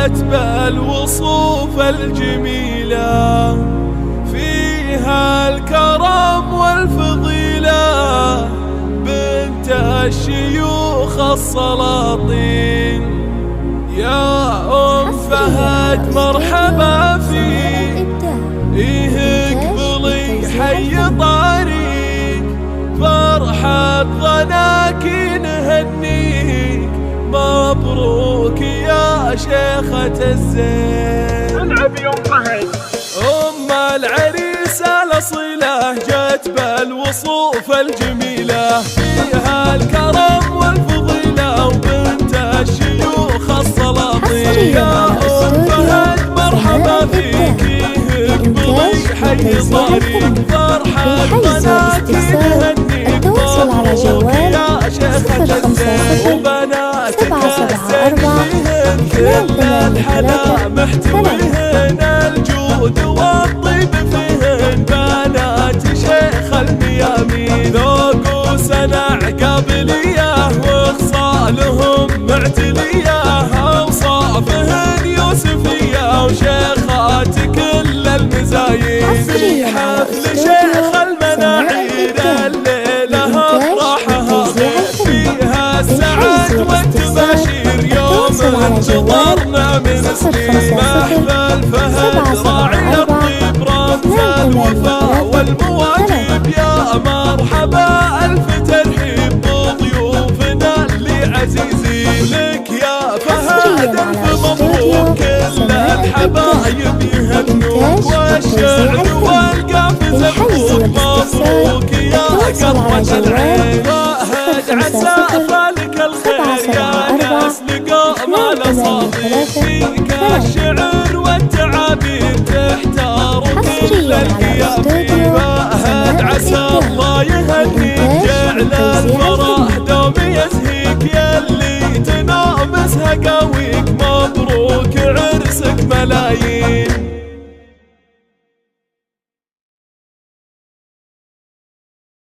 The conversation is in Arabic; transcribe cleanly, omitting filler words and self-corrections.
جت بالوصوف الجميلة، فيها الكرم والفضيلة، بنت الشيوخ السلاطين. يا أم فهد مرحبا فيك، اقبلي حي طريق، فرحة ظناك نهنيك، مبروك يا شيخة الزين. العب يا أم فهد. أم العريس الأصيلة جت بالوصوف الجميلة، فيها الكرم والفضيلة، وبنت الشيوخ السلاطين. يا أم فهد مرحبا فيك، اقبلي حي طريق، فرحة بناتك نهنيك، مبروك يا شيخة الزين. وبناتك الزين كل الحلا محتويهن، الجود والطيب فيهن، بنات شيخ الميامين. ذوق وسنع قابلية، وخصالهم معتلية، أوصافهن يوسفية، وشيخات كل المزايين. في حفل شيخ المناعير الليلة أفراحها فيها السعد والتباشير، يوم انتظرنا من سنين. محفل فهد راعي الطيب، رمز الوفاء والمواجب، يا مرحبا ألف ترحيب بضيوفنا اللي عزيزين. لك يا فهد ألف مبروك، كل الحبايب يهنوك، والشعر والقافز مبروك، مبروك يا قرة العين. فهد عسى فالك الخير، يا ناس لقى ما لصافي، فيك الشعر والتعابير تحتار كل القيافي. فهد عسى الله يهنيك، جعل الفرح دوم يزهيك، يلي تنامس هقاويك، مبروك عرسك ملايين.